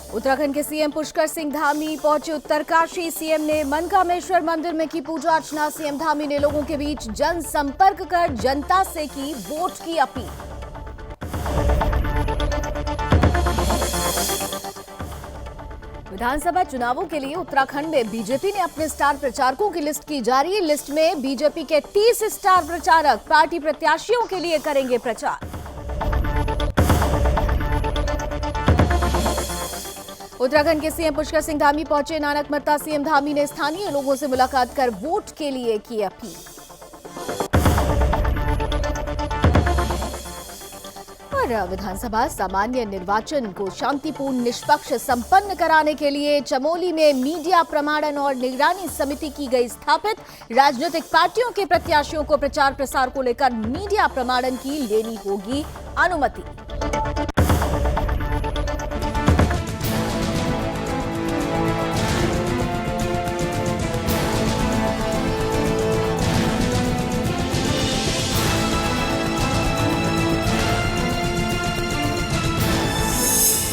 उत्तराखंड के सीएम पुष्कर सिंह धामी पहुंचे उत्तरकाशी। सीएम ने मनकामेश्वर मंदिर में की पूजा अर्चना। सीएम धामी ने लोगों के बीच जनसंपर्क कर जनता से की वोट की अपील। विधानसभा चुनावों के लिए उत्तराखंड में बीजेपी ने अपने स्टार प्रचारकों की लिस्ट की जारी। लिस्ट में बीजेपी के 30 स्टार प्रचारक पार्टी प्रत्याशियों के लिए करेंगे प्रचार। उत्तराखंड के सीएम पुष्कर सिंह धामी पहुंचे नानकमत्ता। सीएम धामी ने स्थानीय लोगों से मुलाकात कर वोट के लिए की अपील। और विधानसभा सामान्य निर्वाचन को शांतिपूर्ण निष्पक्ष संपन्न कराने के लिए चमोली में मीडिया प्रमाणन और निगरानी समिति की गई स्थापित। राजनीतिक पार्टियों के प्रत्याशियों को प्रचार प्रसार को लेकर मीडिया प्रमाणन की लेनी होगी अनुमति।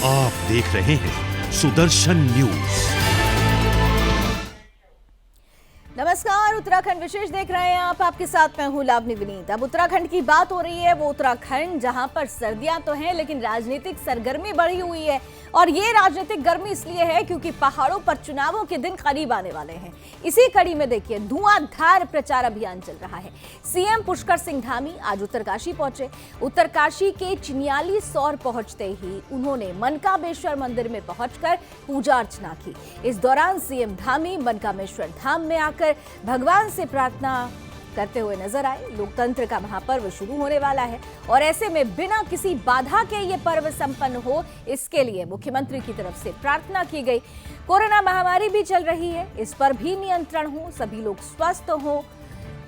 आप देख रहे हैं सुदर्शन न्यूज। नमस्कार, उत्तराखंड विशेष देख रहे हैं आप। आपके साथ मैं हूं लावनी विनीत। अब उत्तराखंड की बात हो रही है, वो उत्तराखंड जहां पर सर्दियां तो हैं लेकिन राजनीतिक सरगर्मी बढ़ी हुई है। और ये राजनीतिक गर्मी इसलिए है क्योंकि पहाड़ों पर चुनावों के दिन करीब आने वाले हैं। इसी कड़ी में देखिए धुआंधार प्रचार अभियान चल रहा है। सीएम पुष्कर सिंह धामी आज उत्तरकाशी पहुंचे। उत्तरकाशी के चिनियाली सौर पहुंचते ही उन्होंने मनकामेश्वर मंदिर में पहुंचकर पूजा अर्चना की। इस दौरान सीएम धामी मनकामेश्वर धाम में आकर भगवान से प्रार्थना करते हुए नजर आए। लोकतंत्र का महापर्व शुरू होने वाला है और ऐसे में बिना किसी बाधा के ये पर्व संपन्न हो, इसके लिए मुख्यमंत्री की तरफ से प्रार्थना की गई। कोरोना महामारी भी चल रही है, इस पर भी नियंत्रण हो, सभी लोग स्वस्थ हो,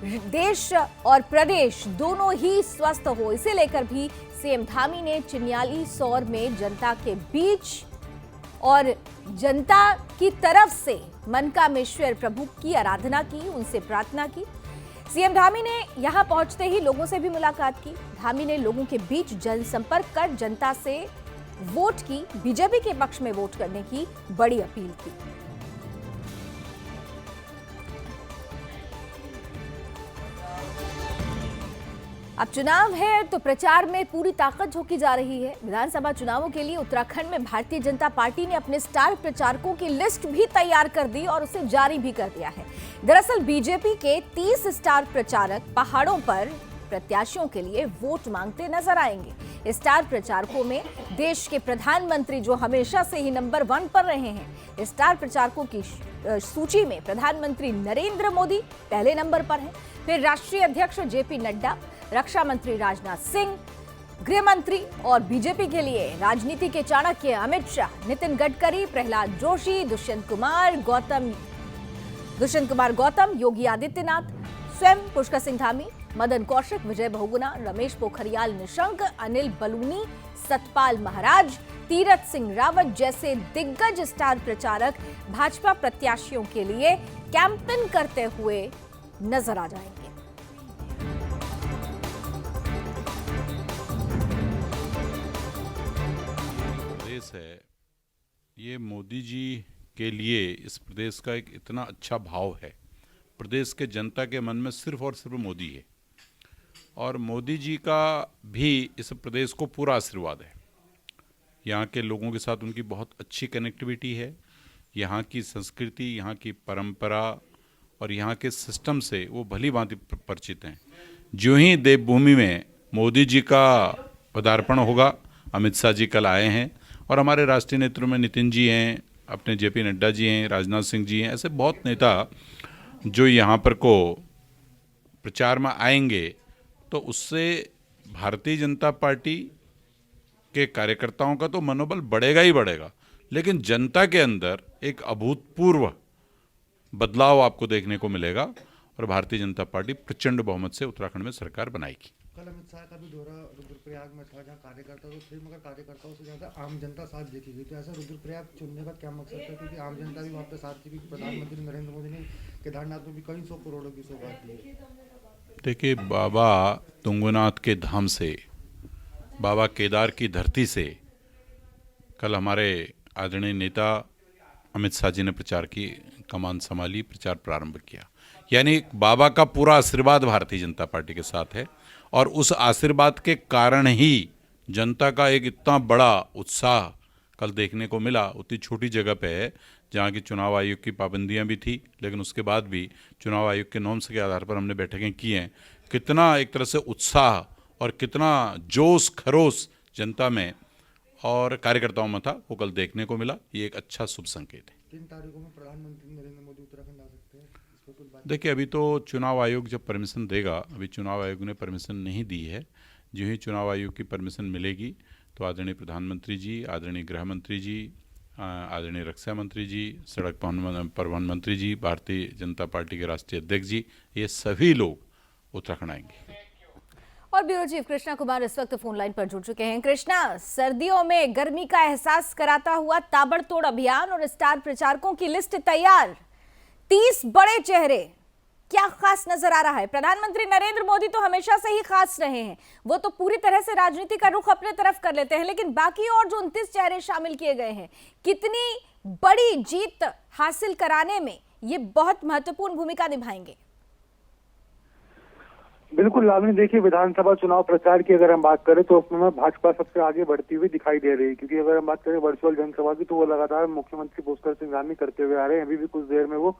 देश और प्रदेश दोनों ही स्वस्थ हो, इसे लेकर भी सीएम धामी ने चिनियाली सौर में जनता के बीच और जनता की तरफ से मनकामेश्वर प्रभु की आराधना की, उनसे प्रार्थना की। सीएम धामी ने यहां पहुंचते ही लोगों से भी मुलाकात की। धामी ने लोगों के बीच जनसंपर्क कर जनता से वोट की, बीजेपी के पक्ष में वोट करने की बड़ी अपील की। अब चुनाव है तो प्रचार में पूरी ताकत झोंकी जा रही है। विधानसभा चुनावों के लिए उत्तराखंड में भारतीय जनता पार्टी ने अपने स्टार प्रचारकों की लिस्ट भी तैयार कर दी और उसे जारी भी कर दिया है। दरअसल बीजेपी के 30 स्टार प्रचारक पहाड़ों पर प्रत्याशियों के लिए वोट मांगते नजर आएंगे। स्टार प्रचारकों में देश के प्रधानमंत्री जो हमेशा से ही नंबर 1 पर रहे हैं। स्टार प्रचारकों की सूची में प्रधानमंत्री नरेंद्र मोदी पहले नंबर पर हैं, फिर राष्ट्रीय अध्यक्ष जेपी नड्डा, रक्षा मंत्री राजनाथ सिंह, गृह मंत्री और बीजेपी के लिए राजनीति के चाणक्य अमित शाह, नितिन गडकरी, प्रहलाद जोशी, दुष्यंत कुमार गौतम, योगी आदित्यनाथ, स्वयं पुष्कर सिंह धामी, मदन कौशिक, विजय बहुगुणा, रमेश पोखरियाल निशंक, अनिल बलूनी, सतपाल महाराज, तीरथ सिंह रावत जैसे दिग्गज स्टार प्रचारक भाजपा प्रत्याशियों के लिए कैंपेन करते हुए नजर आ जाएंगे। है ये मोदी जी के लिए इस प्रदेश का एक इतना अच्छा भाव है। प्रदेश के जनता के मन में सिर्फ और सिर्फ मोदी है और मोदी जी का भी इस प्रदेश को पूरा आशीर्वाद है। यहाँ के लोगों के साथ उनकी बहुत अच्छी कनेक्टिविटी है। यहाँ की संस्कृति, यहाँ की परंपरा और यहाँ के सिस्टम से वो भली भांति परिचित हैं। जो ही देवभूमि में मोदी जी का पदार्पण होगा, अमित शाह जी कल आए हैं और हमारे राष्ट्रीय नेतृत्व में नितिन जी हैं, अपने जेपी नड्डा जी हैं, राजनाथ सिंह जी हैं, ऐसे बहुत नेता जो यहाँ पर को प्रचार में आएंगे, तो उससे भारतीय जनता पार्टी के कार्यकर्ताओं का तो मनोबल बढ़ेगा ही बढ़ेगा, लेकिन जनता के अंदर एक अभूतपूर्व बदलाव आपको देखने को मिलेगा और भारतीय जनता पार्टी प्रचंड बहुमत से उत्तराखंड में सरकार बनाएगी। कल अमित शाह का भी दौरा रुद्रप्रयाग में था, जहाँ कार्यकर्ता तो थे मगर कार्यकर्ताओं से ज़्यादा आम जनता साथ देखी गई। तो ऐसा रुद्रप्रयाग चुनने का क्या मकसद था, क्योंकि आम जनता भी वहाँ पे साथ थी, क्योंकि प्रधानमंत्री नरेंद्र मोदी ने केदारनाथ में भी कई 100 करोड़ों की सौगात दी है। देखिए, बाबा तुंगनाथ के धाम से, बाबा केदार की धरती से कल हमारे आदरणीय नेता अमित शाह जी ने प्रचार की कमान संभाली, प्रचार प्रारंभ किया। यानी बाबा का पूरा आशीर्वाद भारतीय जनता पार्टी के साथ है और उस आशीर्वाद के कारण ही जनता का एक इतना बड़ा उत्साह कल देखने को मिला। उतनी छोटी जगह पे है जहाँ की चुनाव आयोग की पाबंदियाँ भी थी, लेकिन उसके बाद भी चुनाव आयोग के नॉर्म्स के आधार पर हमने बैठकें की हैं। कितना एक तरह से उत्साह और कितना जोश खरोश जनता में और कार्यकर्ताओं में था, वो कल देखने को मिला। ये एक अच्छा शुभ संकेत है। 3 तारीखों में प्रधानमंत्री नरेंद्र मोदी उत्तराखंड आ सकते हैं, इस पर कुछ बात? देखिए, अभी तो चुनाव आयोग जब परमिशन देगा, अभी चुनाव आयोग ने परमिशन नहीं दी है। जो ही चुनाव आयोग की परमिशन मिलेगी तो आदरणीय प्रधानमंत्री जी, आदरणीय गृह मंत्री जी, आदरणीय रक्षा मंत्री जी, सड़क परिवहन मंत्री जी, भारतीय जनता पार्टी के राष्ट्रीय अध्यक्ष जी, ये सभी लोग उत्तराखंड आएंगे। और ब्यूरो चीफ कृष्णा कुमार इस वक्त फोन लाइन पर जुड़ चुके हैं। कृष्णा, सर्दियों में गर्मी का एहसास कराता हुआ ताबड़तोड़ अभियान और स्टार प्रचारकों की लिस्ट तैयार, 30 बड़े चेहरे, क्या खास नजर आ रहा है? प्रधानमंत्री नरेंद्र मोदी तो हमेशा से ही खास रहे हैं, वो तो पूरी तरह से राजनीति का रुख अपने तरफ कर लेते हैं, लेकिन बाकी और जो 29 चेहरे शामिल किए गए हैं, कितनी बड़ी जीत हासिल कराने में ये बहुत महत्वपूर्ण भूमिका निभाएंगे? बिल्कुल लावनी, देखिए विधानसभा चुनाव प्रचार की अगर हम बात करें तो उसमें भाजपा सबसे आगे बढ़ती हुई दिखाई दे रही है, क्योंकि अगर हम बात करें वर्चुअल जनसभा की तो वो लगातार मुख्यमंत्री पुष्कर सिंह धामी करते हुए आ रहे हैं। अभी भी कुछ देर में वो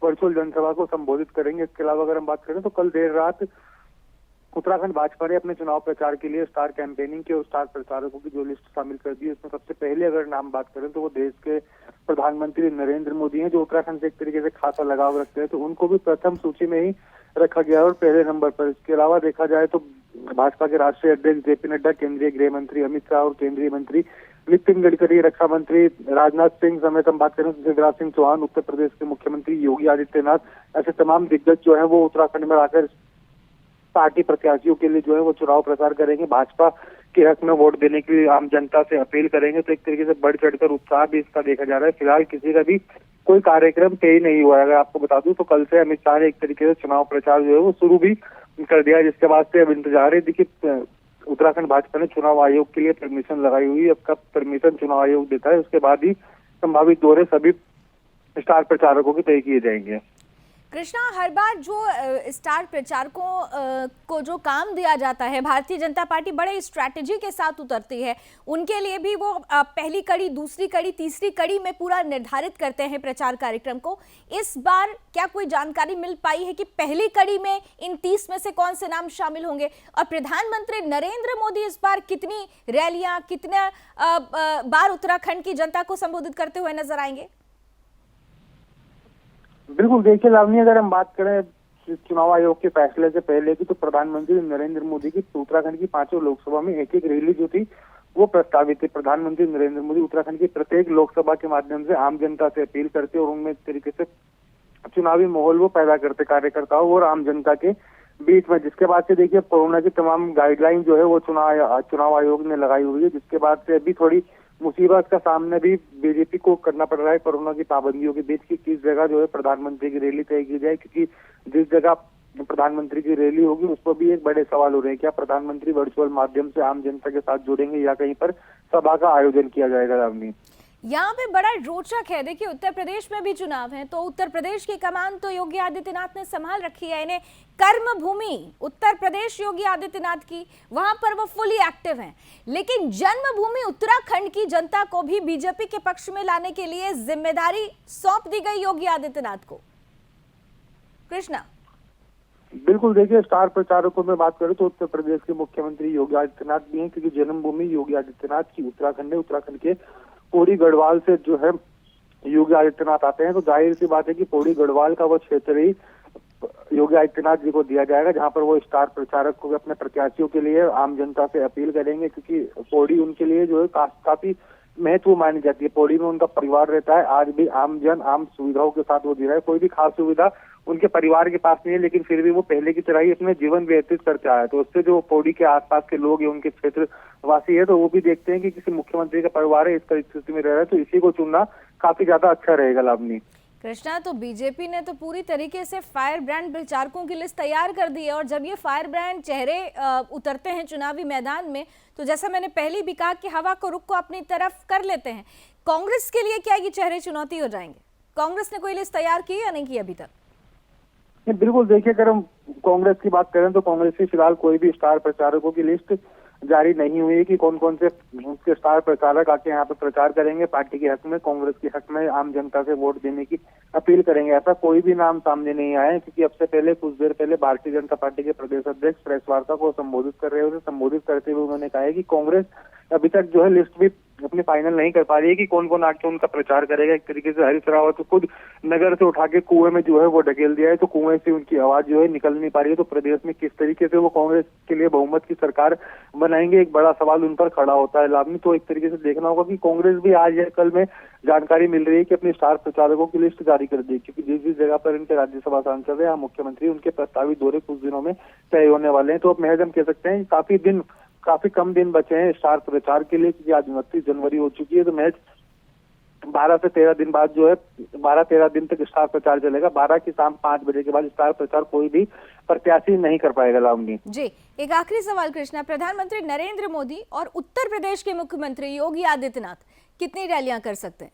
वर्चुअल जनसभा को संबोधित करेंगे। इसके अलावा अगर हम बात करें तो कल देर रात उत्तराखंड भाजपा ने अपने चुनाव प्रचार के लिए स्टार कैंपेनिंग के और स्टार प्रचारकों की जो लिस्ट शामिल कर दी है, उसमें सबसे पहले अगर नाम बात करें तो वो देश के प्रधानमंत्री नरेंद्र मोदी हैं, जो उत्तराखंड से एक तरीके से खासा लगाव रखते हैं, तो उनको भी प्रथम सूची में ही रखा गया और पहले नंबर पर। इसके अलावा देखा जाए तो भाजपा के राष्ट्रीय अध्यक्ष जेपी नड्डा, केंद्रीय गृह मंत्री अमित शाह और केंद्रीय मंत्री नितिन गडकरी, रक्षा मंत्री राजनाथ सिंह समेत हम बात करें तो शिवराज सिंह चौहान, उत्तर प्रदेश के मुख्यमंत्री योगी आदित्यनाथ, ऐसे तमाम दिग्गज जो है वो उत्तराखंड में आकर पार्टी प्रत्याशियों के लिए जो है वो चुनाव प्रचार करेंगे, भाजपा के हक में वोट देने के लिए आम जनता से अपील करेंगे। तो एक तरीके से बढ़ चढ़कर उत्साह भी इसका देखा जा रहा है। फिलहाल किसी का भी कोई कार्यक्रम तय नहीं हुआ है। अगर आपको बता दूं तो कल से अमित शाह ने एक तरीके से चुनाव प्रचार जो है वो शुरू भी कर दिया, जिसके बाद से अब इंतजार है। देखिए, उत्तराखंड भाजपा ने चुनाव आयोग के लिए परमिशन लगाई हुई है। अब कब परमिशन चुनाव आयोग देता है उसके बाद ही संभावित दौरे सभी स्टार प्रचारकों के तय किए जाएंगे। कृष्णा, हर बार जो स्टार प्रचारकों को जो काम दिया जाता है, भारतीय जनता पार्टी बड़े स्ट्रैटेजी के साथ उतरती है, उनके लिए भी वो पहली कड़ी, दूसरी कड़ी, तीसरी कड़ी में पूरा निर्धारित करते हैं प्रचार कार्यक्रम को। इस बार क्या कोई जानकारी मिल पाई है कि पहली कड़ी में इन 30 में से कौन से नाम शामिल होंगे? और प्रधानमंत्री नरेंद्र मोदी इस बार कितनी रैलियां, कितने बार उत्तराखंड की जनता को संबोधित करते हुए नजर आएंगे? बिल्कुल, देखिए लावनी, अगर हम बात करें चुनाव आयोग के फैसले से पहले की तो प्रधानमंत्री नरेंद्र मोदी की उत्तराखंड की 5 लोकसभा में एक रैली जो थी वो प्रस्तावित थी। प्रधानमंत्री नरेंद्र मोदी उत्तराखंड की प्रत्येक लोकसभा के माध्यम से आम जनता से अपील करते और उनमें एक तरीके से चुनावी माहौल वो पैदा करते कार्यकर्ताओं और आम जनता के बीच में। जिसके बाद से देखिए कोरोना की तमाम गाइडलाइन जो है वो चुनाव आयोग ने लगाई हुई है, जिसके बाद से अभी थोड़ी मुसीबत का सामना भी बीजेपी को करना पड़ रहा है कोरोना की पाबंदियों के बीच की किस जगह जो है प्रधानमंत्री की रैली तय की जाए, क्योंकि जिस जगह प्रधानमंत्री की रैली होगी उस पर भी एक बड़े सवाल हो रहे हैं। क्या प्रधानमंत्री वर्चुअल माध्यम से आम जनता के साथ जुड़ेंगे या कहीं पर सभा का आयोजन किया जाएगा? रावनी, यहाँ पे बड़ा रोचक है। देखिए, उत्तर प्रदेश में भी चुनाव है, तो उत्तर प्रदेश की कमान तो योगी आदित्यनाथ ने संभाल रखी है। इन्हें कर्म भूमि उत्तर प्रदेश योगी आदित्यनाथ की, वहां पर वो फुली एक्टिव हैं। लेकिन जन्मभूमि उत्तराखंड की जनता को भी बीजेपी के पक्ष में लाने के लिए जिम्मेदारी सौंप दी गई योगी आदित्यनाथ को। कृष्णा, बिल्कुल, देखिए स्टार प्रचारकों में बात करें तो उत्तर प्रदेश के मुख्यमंत्री योगी आदित्यनाथ भी हैं, क्योंकि जन्मभूमि योगी आदित्यनाथ की उत्तराखंड है। उत्तराखंड के पौड़ी गढ़वाल से जो है योगी आदित्यनाथ आते हैं, तो जाहिर सी बात है कि पौड़ी गढ़वाल का वो क्षेत्र ही योगी आदित्यनाथ जी को दिया जाएगा, जहां पर वो स्टार प्रचारक को अपने प्रत्याशियों के लिए आम जनता से अपील करेंगे, क्योंकि पौड़ी उनके लिए जो है काफी महत्व मानी जाती है। पौड़ी में उनका परिवार रहता है, आज भी आम सुविधाओं के साथ वो जी रहा है। कोई भी खास सुविधा उनके परिवार के पास नहीं है, लेकिन फिर भी वो पहले की तरह ही अपने जीवन व्यतीत करते आए। तो उससे जो पौड़ी के आसपास के लोग हैं, उनके क्षेत्र वासी है, तो वो भी देखते हैं कि किसी मुख्यमंत्री का परिवार है, इस स्थिति में रह रहा है, तो इसी को चुनना काफी ज्यादा अच्छा रहेगा। लावनी, कृष्णा, तो बीजेपी ने तो पूरी तरीके से फायर ब्रांड प्रचारकों की लिस्ट तैयार कर दी है और जब ये फायर ब्रांड चेहरे उतरते हैं चुनावी मैदान में, तो जैसा मैंने पहले भी कहा कि हवा को रुख को अपनी तरफ कर लेते हैं। कांग्रेस के लिए क्या ये चेहरे चुनौती हो जाएंगे? कांग्रेस ने कोई लिस्ट तैयार की या नहीं की अभी तक? बिल्कुल, देखिए, अगर हम कांग्रेस की बात करें तो कांग्रेस की फिलहाल कोई भी स्टार प्रचारकों की लिस्ट जारी नहीं हुई है कि कौन कौन से उसके स्टार प्रचारक आके यहाँ पे प्रचार करेंगे, पार्टी के हक में, कांग्रेस के हक में, आम जनता से वोट देने की अपील करेंगे। ऐसा कोई भी नाम सामने नहीं आया है, क्योंकि अब से पहले कुछ देर पहले भारतीय जनता पार्टी के प्रदेश अध्यक्ष प्रेस वार्ता को संबोधित कर रहे थे। संबोधित करते हुए उन्होंने कहा है कि कांग्रेस अभी तक जो है लिस्ट भी अपनी फाइनल नहीं कर पा रही है कि कौन कौन आके उनका प्रचार करेगा। एक तरीके से हरीश रावत तो खुद नगर से उठा के कुएं में जो है वो ढकेल दिया है, तो कुएं से उनकी आवाज जो है निकल नहीं पा रही है। तो प्रदेश में किस तरीके से वो कांग्रेस के लिए बहुमत की सरकार बनाएंगे, एक बड़ा सवाल उन पर खड़ा होता है। लाभनी, तो एक तरीके से देखना होगा कि कांग्रेस भी आज या कल में जानकारी मिल रही है कि अपने स्टार प्रचारकों की लिस्ट जारी कर दी, क्योंकि जिस जिस जगह पर इनके राज्यसभा सांसद है या मुख्यमंत्री, उनके प्रस्तावित दौरे कुछ दिनों में तय होने वाले हैं। तो अब महज हम कह सकते हैं काफी कम दिन बचे हैं स्टार प्रचार के लिए, क्योंकि आज 29 जनवरी हो चुकी है। तो महज 12 से 13 दिन बाद जो है 12-13 दिन तक स्टार प्रचार चलेगा। 12 की शाम 5 बजे के बाद स्टार प्रचार कोई भी प्रत्याशी नहीं कर पाएगा। लावनी जी, एक आखिरी सवाल कृष्णा, प्रधानमंत्री नरेंद्र मोदी और उत्तर प्रदेश के मुख्यमंत्री योगी आदित्यनाथ कितनी रैलियां कर सकते हैं?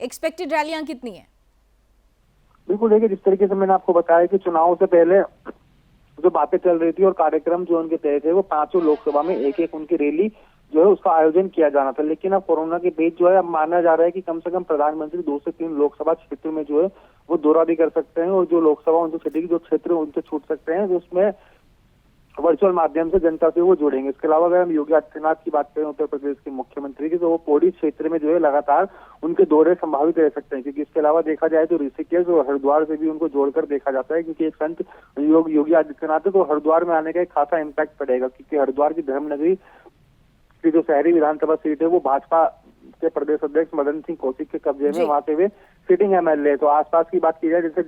एक्सपेक्टेड रैलियां कितनी है? बिल्कुल, देखिए, जिस तरीके से मैंने आपको बताया कि चुनाव से पहले जो बातें चल रही थी और कार्यक्रम जो उनके तय थे, वो 5 लोकसभा में एक एक उनकी रैली जो है उसका आयोजन किया जाना था। लेकिन अब कोरोना के बीच जो है अब माना जा रहा है कि कम से कम प्रधानमंत्री 2 से 3 लोकसभा क्षेत्र में जो है वो दौरा भी कर सकते हैं, और जो लोकसभा उनसे छूटेगी, जो क्षेत्र उनसे छूट सकते हैं, उसमें वर्चुअल माध्यम से जनता से वो जोड़ेंगे। इसके अलावा अगर हम योगी आदित्यनाथ की बात करें, उत्तर प्रदेश के मुख्यमंत्री की, तो वो पौड़ी क्षेत्र में जो है लगातार उनके दौरे संभावित रह सकते हैं, क्योंकि इसके अलावा देखा जाए तो ऋषिकेश और हरिद्वार से भी उनको जोड़कर देखा जाता है, क्योंकि एक संत योगी आदित्यनाथ है, तो हरिद्वार में आने का एक खासा इम्पैक्ट पड़ेगा, क्योंकि हरिद्वार की धर्मनगरी की जो शहरी विधानसभा सीट है वो भाजपा के प्रदेश अध्यक्ष मदन सिंह कौशिक के कब्जे में, वहां पे वे सिटिंग एमएलए। तो आसपास की बात की जाए, जैसे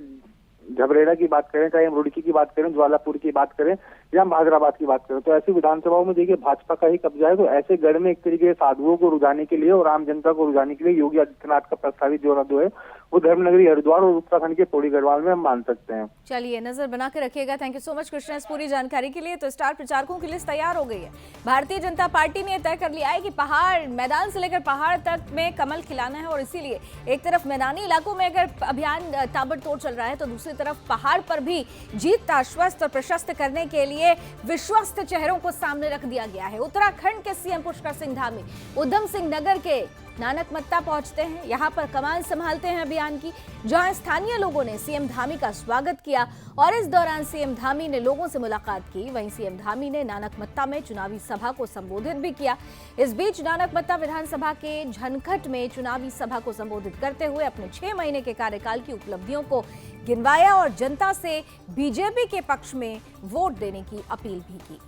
झबरेड़ा की बात करें, चाहे हम रुड़की की बात करें, ज्वालापुर की बात करें या हम हैदराबाद की बात करें, तो ऐसी विधानसभाओं में देखिए भाजपा का ही कब्जा है। तो ऐसे गढ़ में एक तरीके से साधुओं को रुझाने के लिए और आम जनता को रुझाने के लिए योगी आदित्यनाथ का प्रस्तावित दौरा जो है वो धर्मनगरी हरिद्वार और उत्तराखंड के पौड़ी गढ़वाल में हम मान सकते हैं। चलिए, नजर बना के रखिएगा। Thank you so much Krishna इस पूरी जानकारी के लिए। तो स्टार प्रचारकों की लिस्ट तैयार हो गई है। भारतीय जनता पार्टी ने तय कर लिया है कि पहाड़ मैदान से लेकर पहाड़ तक में कमल खिलाना है, और इसीलिए एक तरफ मैदानी इलाकों में अगर अभियान ताबड़तोड़ चल रहा है, तो दूसरी तरफ पहाड़ पर भी जीत आश्वस्त और प्रशस्त करने के लिए विश्वस्त चेहरों को सामने रख दिया गया है। उत्तराखंड के सीएम पुष्कर सिंह धामी उधम सिंह नगर के नानकमत्ता पहुंचते हैं, यहां पर कमान संभालते हैं अभियान की, जहां स्थानीय लोगों ने सीएम धामी का स्वागत किया और इस दौरान सीएम धामी ने लोगों से मुलाकात की। वहीं सीएम धामी ने नानकमत्ता में चुनावी सभा को संबोधित भी किया। इस बीच नानकमत्ता विधानसभा के झनखट में चुनावी सभा को संबोधित करते हुए अपने 6 महीने के कार्यकाल की उपलब्धियों को गिनवाया और जनता से बीजेपी के पक्ष में वोट देने की अपील भी की।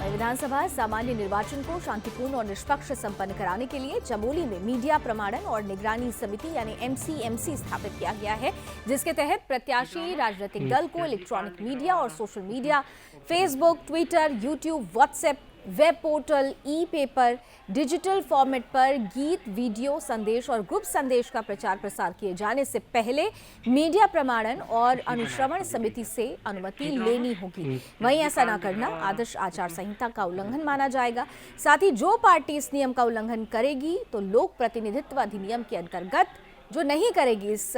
विधानसभा सामान्य निर्वाचन को शांतिपूर्ण और निष्पक्ष संपन्न कराने के लिए चमोली में मीडिया प्रमाणन और निगरानी समिति यानी MCMC स्थापित किया गया है, जिसके तहत प्रत्याशी राजनीतिक दल को इलेक्ट्रॉनिक मीडिया और social media, Facebook, Twitter, YouTube, WhatsApp, web portal, e paper, digital format पर गीत, वीडियो संदेश और ग्रुप संदेश का प्रचार प्रसार किए जाने से पहले मीडिया प्रमाणन और अनुश्रवण समिति से अनुमति लेनी होगी। वहीं ऐसा न करना आदर्श आचार संहिता का उल्लंघन माना जाएगा। साथ ही जो पार्टी इस नियम का उल्लंघन करेगी तो लोक प्रतिनिधित्व अधिनियम के अंतर्गत जो नहीं करेगी, इस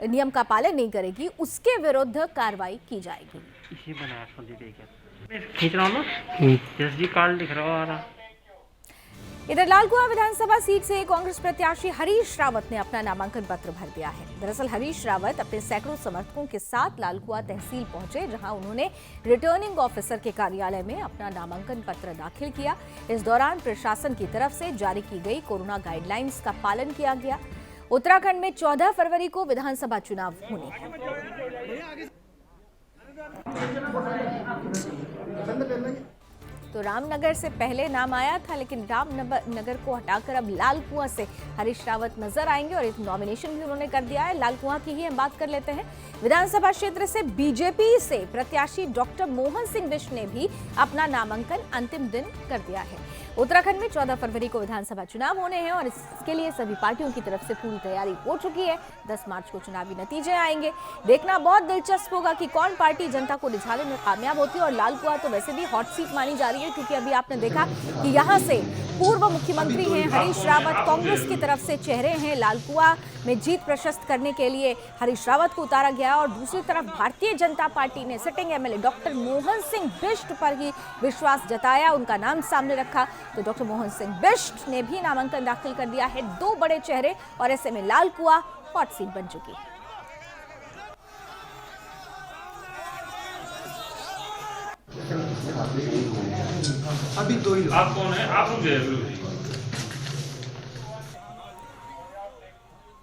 नियम का पालन नहीं करेगी, उसके विरुद्ध कार्रवाई की जाएगी। इसी खींच रहा हूँ एसडी कार्ड दिख रहा है। इधर लालकुआ विधानसभा सीट से कांग्रेस प्रत्याशी हरीश रावत ने अपना नामांकन पत्र भर दिया है। दरअसल हरीश रावत अपने सैकड़ों समर्थकों के साथ लालकुआ तहसील पहुंचे, जहां उन्होंने रिटर्निंग ऑफिसर के कार्यालय में अपना नामांकन पत्र दाखिल किया। इस दौरान प्रशासन की तरफ से जारी की गई कोरोना गाइडलाइंस का पालन किया गया। उत्तराखंड में 14 फरवरी को विधानसभा चुनाव होने हैं। तो रामनगर से पहले नाम आया था, लेकिन रामनगर को हटाकर अब लाल कुआं से हरीश रावत नजर आएंगे और एक नॉमिनेशन भी उन्होंने कर दिया है। लाल कुआं की ही हम बात कर लेते हैं। विधानसभा क्षेत्र से बीजेपी से प्रत्याशी डॉक्टर मोहन सिंह बिष्ट ने भी अपना नामांकन अंतिम दिन कर दिया है। उत्तराखंड में 14 फरवरी को विधानसभा चुनाव होने हैं और इसके लिए सभी पार्टियों की तरफ से पूरी तैयारी हो चुकी है। 10 मार्च को चुनावी नतीजे आएंगे। देखना बहुत दिलचस्प होगा कि कौन पार्टी जनता को रिझाने में कामयाब होती है। और लाल कुआं तो वैसे भी हॉट सीट मानी जा रही है, क्योंकि अभी आपने देखा कि यहाँ से पूर्व मुख्यमंत्री हैं हरीश रावत, कांग्रेस की तरफ से चेहरे हैं। लाल कुआं में जीत प्रशस्त करने के लिए हरीश रावत को उतारा गया और दूसरी तरफ भारतीय जनता पार्टी ने sitting MLA doctor Mohan Singh Bisht पर ही विश्वास जताया, उनका नाम सामने रखा। तो डॉक्टर मोहन सिंह बिष्ट ने भी नामांकन दाखिल कर दिया है। 2 बड़े चेहरे और ऐसे में लाल कुआं हॉट सीट बन चुकी है। अभी 2 ही आप कौन है? आप मुझे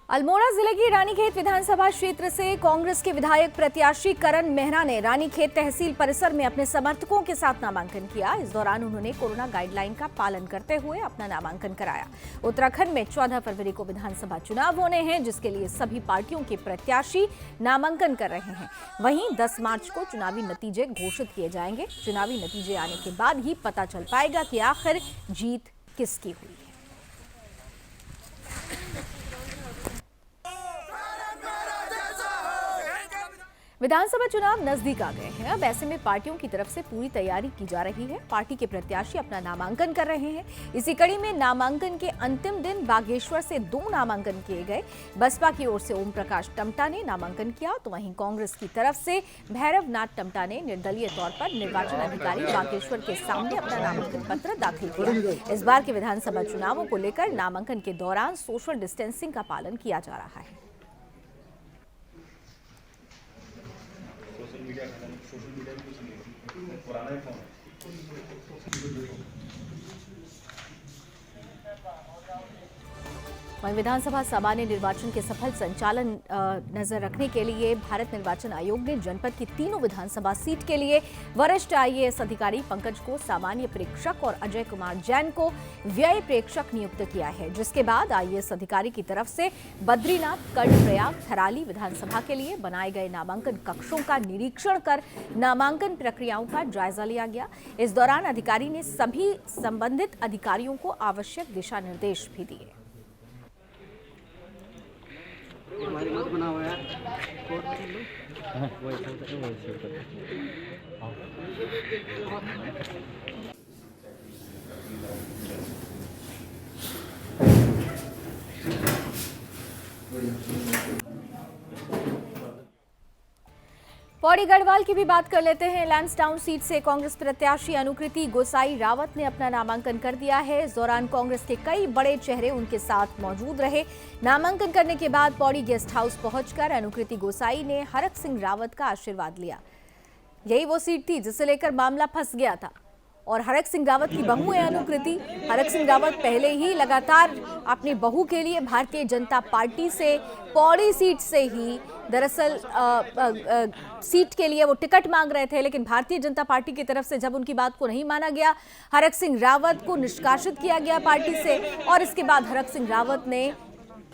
अल्मोड़ा जिले की रानीखेत विधानसभा क्षेत्र से कांग्रेस के विधायक प्रत्याशी करण मेहरा ने रानीखेत तहसील परिसर में अपने समर्थकों के साथ नामांकन किया। इस दौरान उन्होंने कोरोना गाइडलाइन का पालन करते हुए अपना नामांकन कराया। उत्तराखंड में 14 फरवरी को विधानसभा चुनाव होने हैं, जिसके लिए सभी पार्टियों के प्रत्याशी नामांकन कर रहे हैं। वहीं 10 मार्च को चुनावी नतीजे घोषित किए जाएंगे। चुनावी नतीजे आने के बाद ही पता चल पाएगा कि आखिर जीत किसकी हुई है। विधानसभा चुनाव नजदीक आ गए हैं। अब ऐसे में पार्टियों की तरफ से पूरी तैयारी की जा रही है। पार्टी के प्रत्याशी अपना नामांकन कर रहे हैं। इसी कड़ी में नामांकन के अंतिम दिन बागेश्वर से 2 नामांकन किए गए। बसपा की ओर से ओम प्रकाश टमटा ने नामांकन किया, तो वहीं कांग्रेस की तरफ से भैरव नाथ टमटा ने निर्दलीय तौर पर निर्वाचन अधिकारी बागेश्वर के सामने अपना नामांकन पत्र दाखिल किया। इस बार के विधानसभा चुनावों को लेकर नामांकन के दौरान सोशल डिस्टेंसिंग का पालन किया जा रहा है। वहीं विधानसभा सामान्य निर्वाचन के सफल संचालन नजर रखने के लिए भारत निर्वाचन आयोग ने जनपद की तीनों विधानसभा सीट के लिए वरिष्ठ आईएएस अधिकारी पंकज को सामान्य प्रेक्षक और अजय कुमार जैन को व्यय प्रेक्षक नियुक्त किया है, जिसके बाद आईएएस अधिकारी की तरफ से बद्रीनाथ, कर्णप्रयाग, थराली विधानसभा के लिए बनाए गए नामांकन कक्षों का निरीक्षण कर नामांकन प्रक्रियाओं का जायजा लिया गया। इस दौरान अधिकारी ने सभी संबंधित अधिकारियों को आवश्यक दिशा निर्देश भी दिए। बना हुआ है पौड़ी गढ़वाल की भी बात कर लेते हैं। लैंसडाउन सीट से कांग्रेस प्रत्याशी अनुकृति गोसाई रावत ने अपना नामांकन कर दिया है। इस दौरान कांग्रेस के कई बड़े चेहरे उनके साथ मौजूद रहे। नामांकन करने के बाद पौड़ी गेस्ट हाउस पहुंचकर अनुकृति गोसाई ने हरक सिंह रावत का आशीर्वाद लिया। यही वो सीट थी जिसे लेकर मामला फंस गया था और हरक सिंह रावत की बहू है अनुकृति। हरक सिंह रावत पहले ही लगातार अपनी बहू के लिए भारतीय जनता पार्टी से पौड़ी सीट से ही दरअसल सीट के लिए वो टिकट मांग रहे थे, लेकिन भारतीय जनता पार्टी की तरफ से जब उनकी बात को नहीं माना गया, हरक सिंह रावत को निष्कासित किया गया पार्टी से और इसके बाद हरक सिंह रावत ने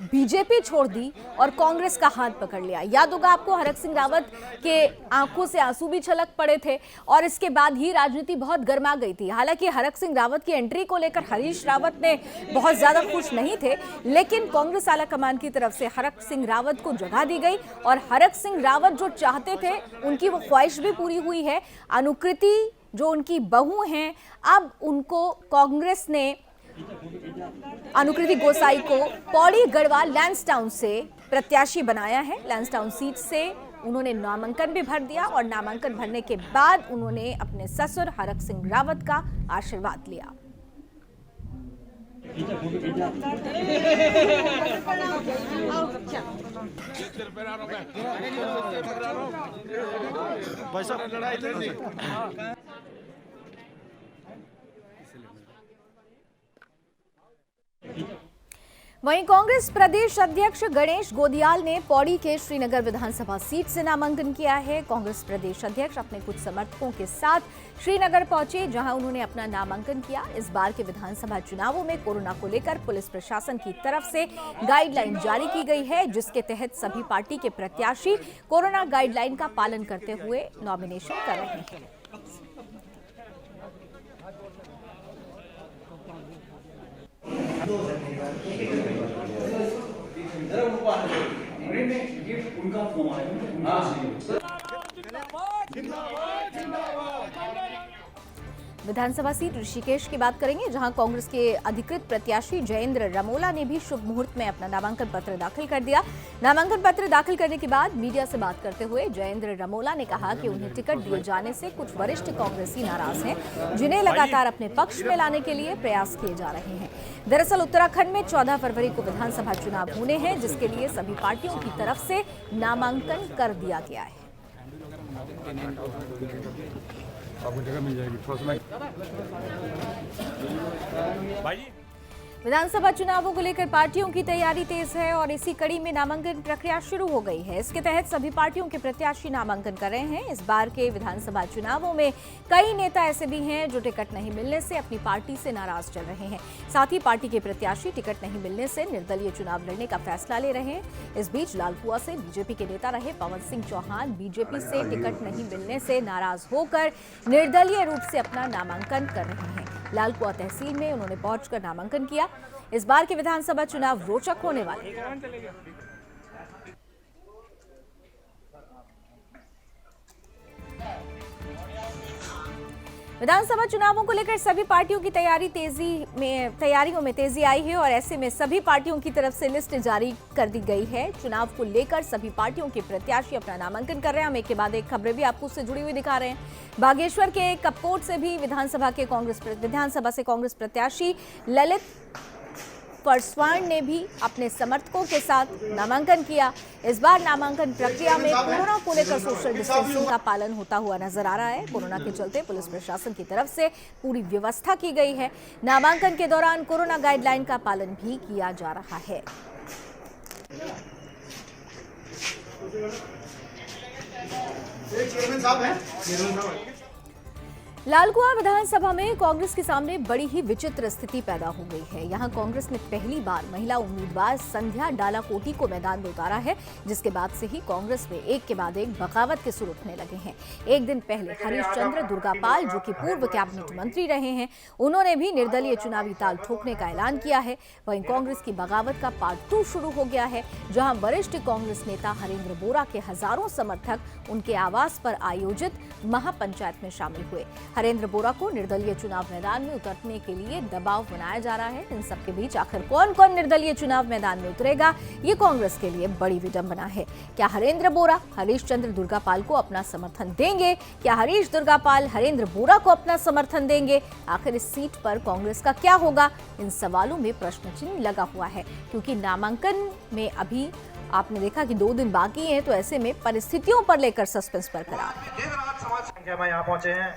बीजेपी छोड़ दी और कांग्रेस का हाथ पकड़ लिया। याद होगा आपको, हरक सिंह रावत के आंखों से आंसू भी छलक पड़े थे और इसके बाद ही राजनीति बहुत गर्मा गई थी। हालांकि हरक सिंह रावत की एंट्री को लेकर हरीश रावत ने बहुत ज्यादा खुश नहीं थे, लेकिन कांग्रेस आला कमान की तरफ से हरक सिंह रावत को जगह दी गई और हरक सिंह रावत जो चाहते थे उनकी वो ख्वाहिश भी पूरी हुई है। अनुकृति जो उनकी बहू हैं, अब उनको कांग्रेस ने अनुकृति गोसाई को पौड़ी गढ़वाल लैंसडाउन से प्रत्याशी बनाया है। लैंसडाउन सीट से उन्होंने नामांकन भी भर दिया और नामांकन भरने के बाद उन्होंने अपने ससुर हरक सिंह रावत का आशीर्वाद लिया। वहीं कांग्रेस प्रदेश अध्यक्ष गणेश गोदियाल ने पौड़ी के श्रीनगर विधानसभा सीट से नामांकन किया है। कांग्रेस प्रदेश अध्यक्ष अपने कुछ समर्थकों के साथ श्रीनगर पहुंचे, जहां उन्होंने अपना नामांकन किया। इस बार के विधानसभा चुनावों में कोरोना को लेकर पुलिस प्रशासन की तरफ से गाइडलाइन जारी की गई है, जिसके तहत सभी पार्टी के प्रत्याशी कोरोना गाइडलाइन का पालन करते हुए नॉमिनेशन कर रहे हैं। उनका फोन आया। विधानसभा सीट ऋषिकेश की बात करेंगे, जहां कांग्रेस के अधिकृत प्रत्याशी जयेंद्र रमोला ने भी शुभ मुहूर्त में अपना नामांकन पत्र दाखिल कर दिया। नामांकन पत्र दाखिल करने के बाद मीडिया से बात करते हुए जयेंद्र रमोला ने कहा कि उन्हें टिकट दिए जाने से कुछ वरिष्ठ कांग्रेसी नाराज हैं, जिन्हें लगातार अपने पक्ष में लाने के लिए प्रयास किए जा रहे हैं। दरअसल उत्तराखंड में 14 फरवरी को विधानसभा चुनाव होने हैं, जिसके लिए सभी पार्टियों की तरफ से नामांकन कर दिया गया है। आपको जगह मिल जाएगी थोड़ा सा। विधानसभा चुनावों को लेकर पार्टियों की तैयारी तेज है और इसी कड़ी में नामांकन प्रक्रिया शुरू हो गई है। इसके तहत सभी पार्टियों के प्रत्याशी नामांकन कर रहे हैं। इस बार के विधानसभा चुनावों में कई नेता ऐसे भी हैं जो टिकट नहीं मिलने से अपनी पार्टी से नाराज चल रहे हैं। साथ ही पार्टी के प्रत्याशी टिकट नहीं मिलने से निर्दलीय चुनाव लड़ने का फैसला ले रहे हैं। इस बीच लालकुआ से बीजेपी के नेता रहे पवन सिंह चौहान बीजेपी से टिकट नहीं मिलने से नाराज होकर निर्दलीय रूप से अपना नामांकन कर रहे हैं। लालकुआ तहसील में उन्होंने पहुंचकर नामांकन किया। इस बार के विधानसभा चुनाव रोचक होने वाले हैं। विधानसभा चुनावों को लेकर सभी पार्टियों की तैयारियों में तेजी आई है और ऐसे में सभी पार्टियों की तरफ से लिस्ट जारी कर दी गई है। चुनाव को लेकर सभी पार्टियों के प्रत्याशी अपना नामांकन कर रहे हैं। हम एक के बाद एक खबरें भी आपको उससे जुड़ी हुई दिखा रहे हैं। बागेश्वर के कपकोट से भी विधानसभा से कांग्रेस प्रत्याशी ललित परसवान ने भी अपने समर्थकों के साथ नामांकन किया। इस बार नामांकन प्रक्रिया में कोरोना को लेकर सोशल डिस्टेंसिंग का पालन होता हुआ नजर आ रहा है। कोरोना के चलते पुलिस प्रशासन की तरफ से पूरी व्यवस्था की गई है। नामांकन के दौरान कोरोना गाइडलाइन का पालन भी किया जा रहा है। लालकुआ विधानसभा में कांग्रेस के सामने बड़ी ही विचित्र स्थिति पैदा हो गई है। यहां कांग्रेस ने पहली बार महिला उम्मीदवार संध्या डालाकोटी को मैदान में उतारा है, जिसके बाद से ही कांग्रेस में एक के बाद एक बगावत के सुर उठने लगे हैं। एक दिन पहले हरीश चंद्र दुर्गापाल, जो कि पूर्व कैबिनेट मंत्री रहे हैं, उन्होंने भी निर्दलीय चुनावी ताल ठोकने का ऐलान किया है। वहीं कांग्रेस की बगावत का पार्ट 2 शुरू हो गया है, जहां वरिष्ठ कांग्रेस नेता हरेंद्र बोरा के हजारों समर्थक उनके आवास पर आयोजित महापंचायत में शामिल हुए। हरेंद्र बोरा को निर्दलीय चुनाव मैदान में उतरने के लिए दबाव बनाया जा रहा है। इन सबके बीच आखिर कौन कौन निर्दलीय चुनाव मैदान में उतरेगा, ये कांग्रेस के लिए बड़ी विडंबना है। क्या हरेंद्र बोरा हरीश चंद्र दुर्गापाल को अपना समर्थन देंगे? क्या हरीश दुर्गापाल हरेंद्र बोरा को अपना समर्थन देंगे? आखिर इस सीट पर कांग्रेस का क्या होगा? इन सवालों में प्रश्न चिन्ह लगा हुआ है, क्योंकि नामांकन में अभी आपने देखा कि 2 दिन बाकी हैं, तो ऐसे में परिस्थितियों पर लेकर सस्पेंस बरकरार है। मैं यहाँ पहुंचे हैं,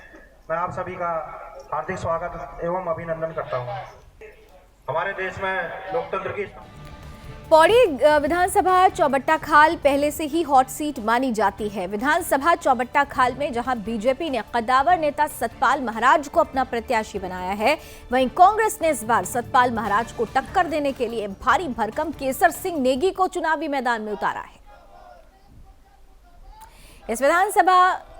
मैं आप सभी का हार्दिक स्वागत एवं अभिनंदन करता हूं। हमारे देश में लोकतंत्र की पौड़ी विधानसभा चौबट्टा खाल पहले से ही हॉट सीट मानी जाती है। विधानसभा चौबट्टा खाल में जहां बीजेपी ने कद्दावर नेता सतपाल महाराज को अपना प्रत्याशी बनाया है, वहीं कांग्रेस ने इस बार सतपाल महाराज को टक्कर देने के लिए भारी भरकम केसर सिंह नेगी को चुनावी मैदान में उतारा है। इस विधानसभा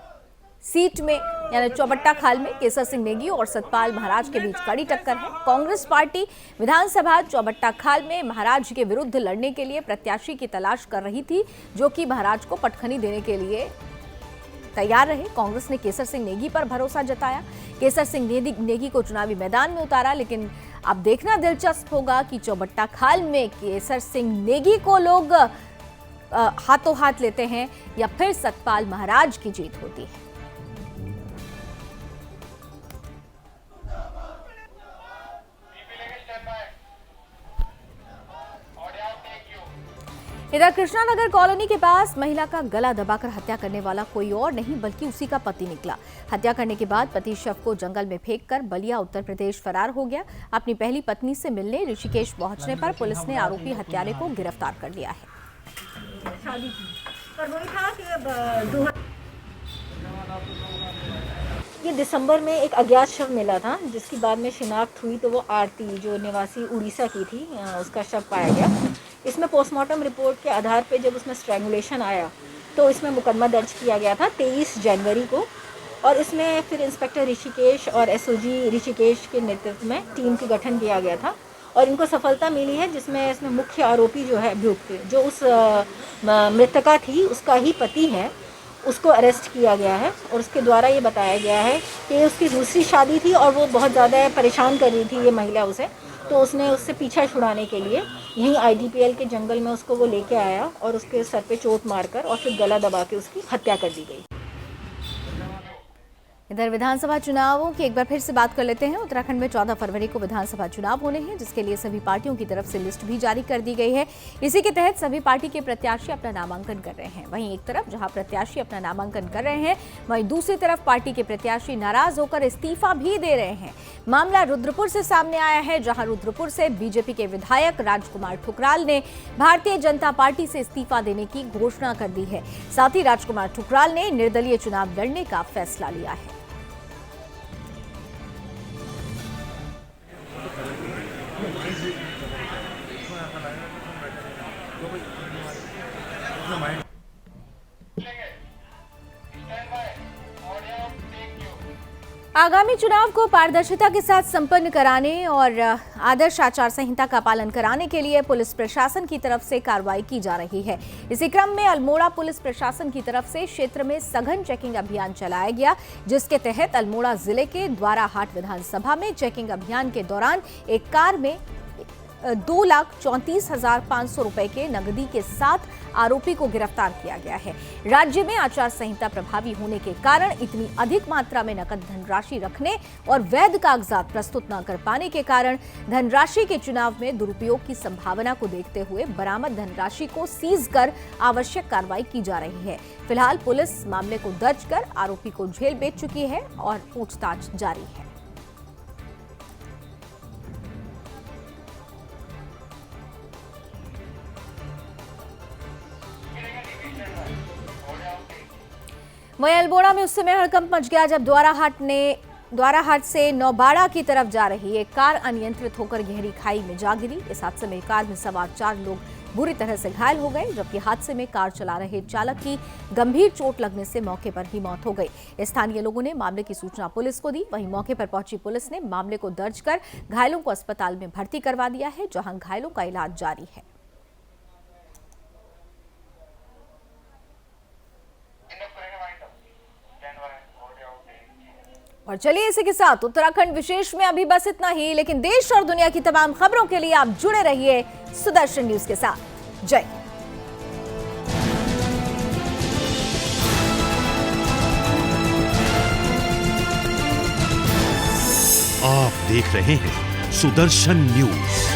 सीट में यानी चौबट्टा खाल में केसर सिंह नेगी और सतपाल महाराज के बीच कड़ी टक्कर है। कांग्रेस पार्टी विधानसभा चौबट्टा खाल में महाराज के विरुद्ध लड़ने के लिए प्रत्याशी की तलाश कर रही थी, जो कि महाराज को पटखनी देने के लिए तैयार रहे। कांग्रेस ने केसर सिंह नेगी पर भरोसा जताया, केसर सिंह नेगी को चुनावी मैदान में उतारा। लेकिन अब देखना दिलचस्प होगा कि चौबट्टा खाल में केसर सिंह नेगी को लोग हाथों हाथ लेते हैं या फिर सतपाल महाराज की जीत होती है। इधर कृष्णानगर कॉलोनी के पास महिला का गला दबाकर हत्या करने वाला कोई और नहीं बल्कि उसी का पति निकला। हत्या करने के बाद पति शव को जंगल में फेंककर बलिया उत्तर प्रदेश फरार हो गया। अपनी पहली पत्नी से मिलने ऋषिकेश पहुंचने पर पुलिस ने आरोपी हत्यारे को गिरफ्तार कर लिया है। ये दिसंबर में एक अज्ञात शव मिला था, जिसकी बाद में शिनाख्त हुई तो वो आरती जो निवासी उड़ीसा की थी, उसका शव पाया गया। इसमें पोस्टमार्टम रिपोर्ट के आधार पे जब उसमें स्ट्रैंगुलेशन आया तो इसमें मुकदमा दर्ज किया गया था 23 जनवरी को, और इसमें फिर इंस्पेक्टर ऋषिकेश और एसओजी ऋषिकेश के नेतृत्व में टीम का गठन किया गया था और इनको सफलता मिली है, जिसमें इसमें मुख्य आरोपी जो है अभियुक्त जो उस मृतका थी उसका ही पति है, उसको अरेस्ट किया गया है। और उसके द्वारा ये बताया गया है कि उसकी दूसरी शादी थी और वो बहुत ज़्यादा परेशान कर रही थी ये महिला उसे, तो उसने उससे पीछा छुड़ाने के लिए यहीं आईडीपीएल के जंगल में उसको वो लेके आया और उसके सर पे चोट मारकर और फिर गला दबा के उसकी हत्या कर दी गई। इधर विधानसभा चुनावों की एक बार फिर से बात कर लेते हैं। उत्तराखंड में 14 फरवरी को विधानसभा चुनाव होने हैं, जिसके लिए सभी पार्टियों की तरफ से लिस्ट भी जारी कर दी गई है। इसी के तहत सभी पार्टी के प्रत्याशी अपना नामांकन कर रहे हैं। वहीं एक तरफ जहां प्रत्याशी अपना नामांकन कर रहे हैं, वहीं दूसरी तरफ पार्टी के प्रत्याशी नाराज होकर इस्तीफा भी दे रहे हैं। मामला रुद्रपुर से सामने आया है, जहां रुद्रपुर से बीजेपी के विधायक राजकुमार ठुकराल ने भारतीय जनता पार्टी से इस्तीफा देने की घोषणा कर दी है। साथ ही राजकुमार ठुकराल ने निर्दलीय चुनाव लड़ने का फैसला लिया है। आगामी चुनाव को पारदर्शिता के साथ संपन्न कराने और आदर्श आचार संहिता का पालन कराने के लिए पुलिस प्रशासन की तरफ से कार्रवाई की जा रही है। इसी क्रम में अल्मोड़ा पुलिस प्रशासन की तरफ से क्षेत्र में सघन चेकिंग अभियान चलाया गया, जिसके तहत अल्मोड़ा जिले के द्वाराहाट विधानसभा में चेकिंग अभियान के दौरान एक कार में 2,34,500 रुपए के नकदी के साथ आरोपी को गिरफ्तार किया गया है। राज्य में आचार संहिता प्रभावी होने के कारण इतनी अधिक मात्रा में नकद धनराशि रखने और वैध कागजात प्रस्तुत न कर पाने के कारण धनराशि के चुनाव में दुरुपयोग की संभावना को देखते हुए बरामद धनराशि को सीज कर आवश्यक कार्रवाई की जा रही है। फिलहाल पुलिस मामले को दर्ज कर आरोपी को जेल भेज चुकी है और पूछताछ जारी है। वहीं अल्मोड़ा में उस समय हड़कंप मच गया जब द्वाराहाट से नौबाड़ा की तरफ जा रही एक कार अनियंत्रित होकर गहरी खाई में जा गिरी। इस हादसे में कार में सवार 4 लोग बुरी तरह से घायल हो गए, जबकि हादसे में कार चला रहे चालक की गंभीर चोट लगने से मौके पर ही मौत हो गई। स्थानीय लोगों ने मामले की सूचना पुलिस को दी। वहीं मौके पर पहुंची पुलिस ने मामले को दर्ज कर घायलों को अस्पताल में भर्ती करवा दिया है, जहां घायलों का इलाज जारी है। और चलिए इसी के साथ उत्तराखंड विशेष में अभी बस इतना ही, लेकिन देश और दुनिया की तमाम खबरों के लिए आप जुड़े रहिए सुदर्शन न्यूज के साथ। जय हिंद। आप देख रहे हैं सुदर्शन न्यूज।